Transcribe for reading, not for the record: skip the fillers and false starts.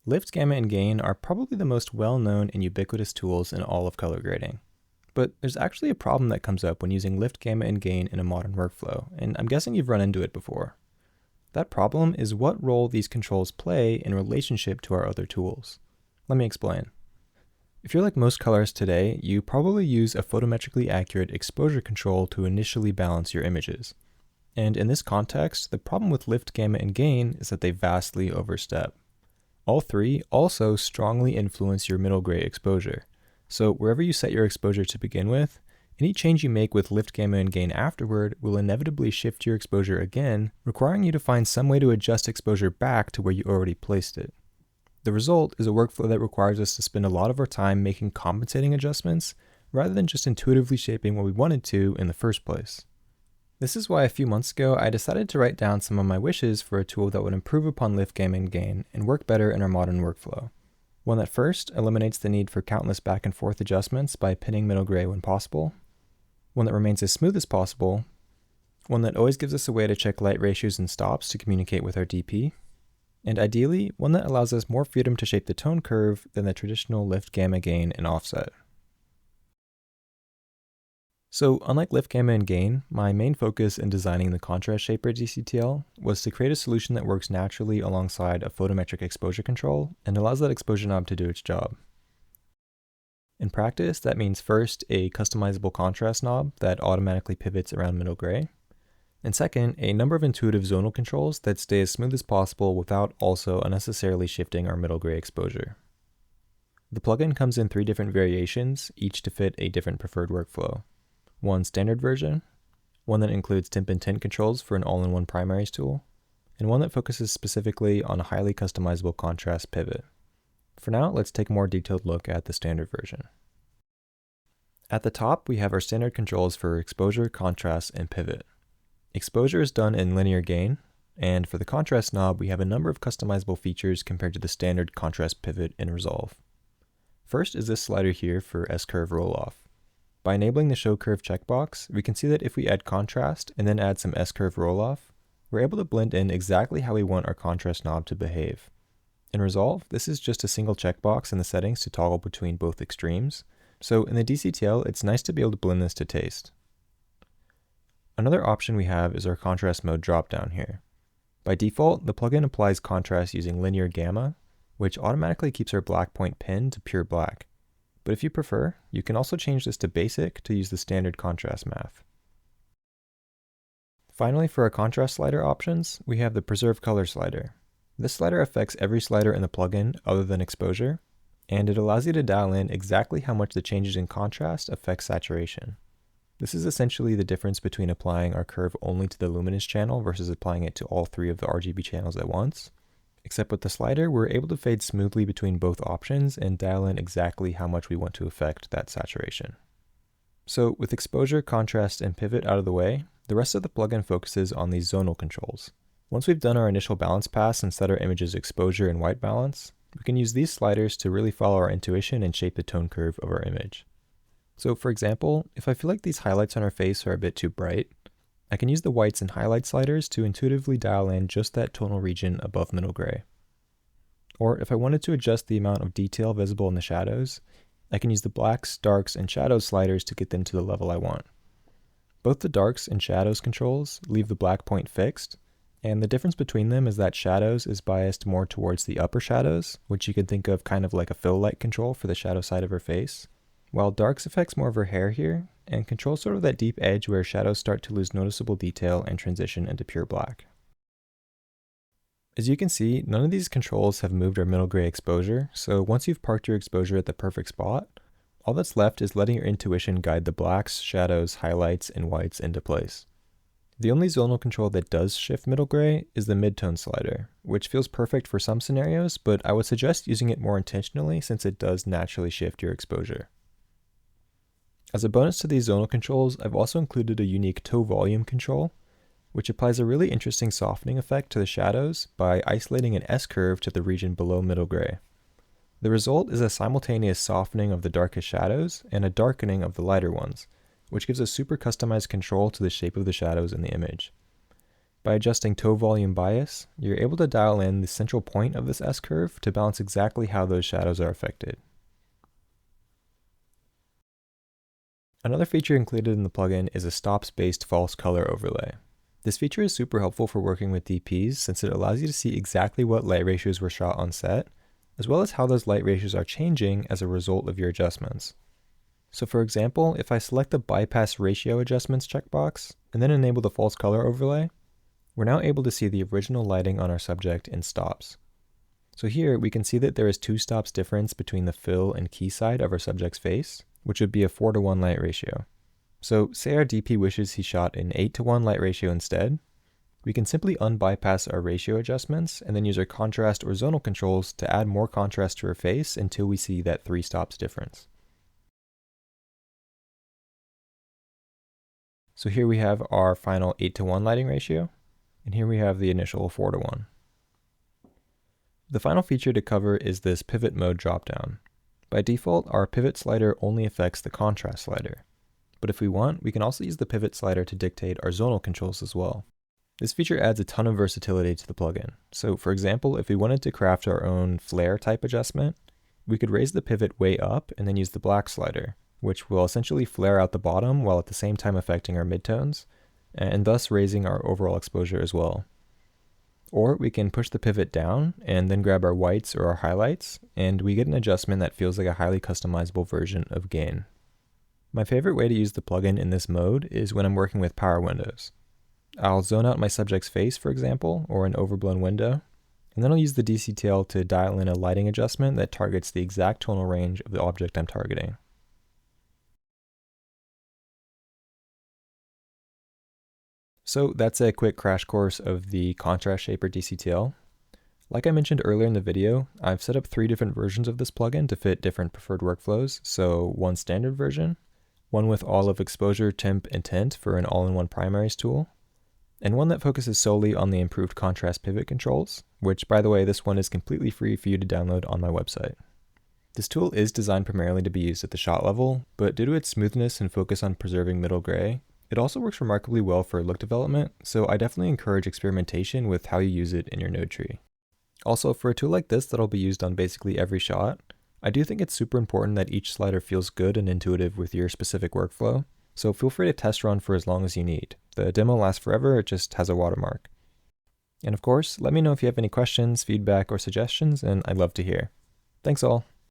Lift, gamma, and gain are probably the most well-known and ubiquitous tools in all of color grading. But there's actually a problem that comes up when using lift, gamma, and gain in a modern workflow, and I'm guessing you've run into it before. That problem is what role these controls play in relationship to our other tools. Let me explain. If you're like most colorists today, you probably use a photometrically accurate exposure control to initially balance your images. And in this context, the problem with lift, gamma, and gain is that they vastly overstep. All three also strongly influence your middle gray exposure. So wherever you set your exposure to begin with, any change you make with lift, gamma, and gain afterward will inevitably shift your exposure again, requiring you to find some way to adjust exposure back to where you already placed it. The result is a workflow that requires us to spend a lot of our time making compensating adjustments, rather than just intuitively shaping what we wanted to in the first place. This is why a few months ago I decided to write down some of my wishes for a tool that would improve upon lift, gamma, and gain and work better in our modern workflow. One that first eliminates the need for countless back and forth adjustments by pinning middle gray when possible. One that remains as smooth as possible. One that always gives us a way to check light ratios and stops to communicate with our DP. And ideally, one that allows us more freedom to shape the tone curve than the traditional lift, gamma, gain, and offset. So unlike lift, gamma, and gain, my main focus in designing the Contrast Shaper DCTL was to create a solution that works naturally alongside a photometric exposure control and allows that exposure knob to do its job. In practice, that means first, a customizable contrast knob that automatically pivots around middle gray, and second, a number of intuitive zonal controls that stay as smooth as possible without also unnecessarily shifting our middle gray exposure. The plugin comes in 3 different variations, each to fit a different preferred workflow. One standard version, one that includes temp and tint controls for an all-in-one primaries tool, and one that focuses specifically on a highly customizable contrast pivot. For now, let's take a more detailed look at the standard version. At the top, we have our standard controls for exposure, contrast, and pivot. Exposure is done in linear gain, and for the contrast knob, we have a number of customizable features compared to the standard contrast pivot in Resolve. First is this slider here for S-curve roll-off. By enabling the Show Curve checkbox, we can see that if we add contrast and then add some S-curve roll-off, we're able to blend in exactly how we want our contrast knob to behave. In Resolve, this is just a single checkbox in the settings to toggle between both extremes, so in the DCTL, it's nice to be able to blend this to taste. Another option we have is our contrast mode dropdown here. By default, the plugin applies contrast using linear gamma, which automatically keeps our black point pinned to pure black. But if you prefer, you can also change this to basic to use the standard contrast math. Finally, for our contrast slider options, we have the preserve color slider. This slider affects every slider in the plugin other than exposure, and it allows you to dial in exactly how much the changes in contrast affect saturation. This is essentially the difference between applying our curve only to the luminous channel versus applying it to all 3 of the RGB channels at once. Except with the slider, we're able to fade smoothly between both options and dial in exactly how much we want to affect that saturation. So with exposure, contrast, and pivot out of the way, the rest of the plugin focuses on these zonal controls. Once we've done our initial balance pass and set our image's exposure and white balance, we can use these sliders to really follow our intuition and shape the tone curve of our image. So for example, if I feel like these highlights on our face are a bit too bright, I can use the whites and highlight sliders to intuitively dial in just that tonal region above middle gray. Or if I wanted to adjust the amount of detail visible in the shadows, I can use the blacks, darks, and shadows sliders to get them to the level I want. Both the darks and shadows controls leave the black point fixed, and the difference between them is that shadows is biased more towards the upper shadows, which you could think of kind of like a fill light control for the shadow side of her face, while darks affects more of her hair here, and controls sort of that deep edge where shadows start to lose noticeable detail and transition into pure black. As you can see, none of these controls have moved our middle gray exposure, so once you've parked your exposure at the perfect spot, all that's left is letting your intuition guide the blacks, shadows, highlights, and whites into place. The only zonal control that does shift middle gray is the Midtones slider, which feels perfect for some scenarios, but I would suggest using it more intentionally since it does naturally shift your exposure. As a bonus to these zonal controls, I've also included a unique toe volume control, which applies a really interesting softening effect to the shadows by isolating an S-curve to the region below middle gray. The result is a simultaneous softening of the darkest shadows and a darkening of the lighter ones, which gives a super customized control to the shape of the shadows in the image. By adjusting toe volume bias, you're able to dial in the central point of this S-curve to balance exactly how those shadows are affected. Another feature included in the plugin is a stops-based false color overlay. This feature is super helpful for working with DPs since it allows you to see exactly what light ratios were shot on set, as well as how those light ratios are changing as a result of your adjustments. So for example, if I select the bypass ratio adjustments checkbox and then enable the false color overlay, we're now able to see the original lighting on our subject in stops. So here we can see that there is 2 stops difference between the fill and key side of our subject's face, which would be a 4:1 light ratio. So say our DP wishes he shot an 8:1 light ratio instead, we can simply unbypass our ratio adjustments and then use our contrast or zonal controls to add more contrast to our face until we see that 3 stops difference. So here we have our final 8:1 lighting ratio, and here we have the initial 4:1. The final feature to cover is this pivot mode dropdown. By default, our pivot slider only affects the contrast slider, but if we want, we can also use the pivot slider to dictate our zonal controls as well. This feature adds a ton of versatility to the plugin. So for example, if we wanted to craft our own flare type adjustment, we could raise the pivot way up and then use the black slider, which will essentially flare out the bottom while at the same time affecting our midtones, and thus raising our overall exposure as well. Or we can push the pivot down and then grab our whites or our highlights, and we get an adjustment that feels like a highly customizable version of gain. My favorite way to use the plugin in this mode is when I'm working with power windows. I'll zone out my subject's face, for example, or an overblown window, and then I'll use the DCTL to dial in a lighting adjustment that targets the exact tonal range of the object I'm targeting. So that's a quick crash course of the Contrast Shaper DCTL. Like I mentioned earlier in the video, I've set up 3 different versions of this plugin to fit different preferred workflows. So one standard version, one with all of exposure, temp, and tint for an all-in-one primaries tool, and one that focuses solely on the improved contrast pivot controls, which by the way, this one is completely free for you to download on my website. This tool is designed primarily to be used at the shot level, but due to its smoothness and focus on preserving middle gray, it also works remarkably well for look development, so I definitely encourage experimentation with how you use it in your node tree. Also, for a tool like this that'll be used on basically every shot, I do think it's super important that each slider feels good and intuitive with your specific workflow, so feel free to test run for as long as you need. The demo lasts forever, it just has a watermark. And of course, let me know if you have any questions, feedback, or suggestions, and I'd love to hear. Thanks all!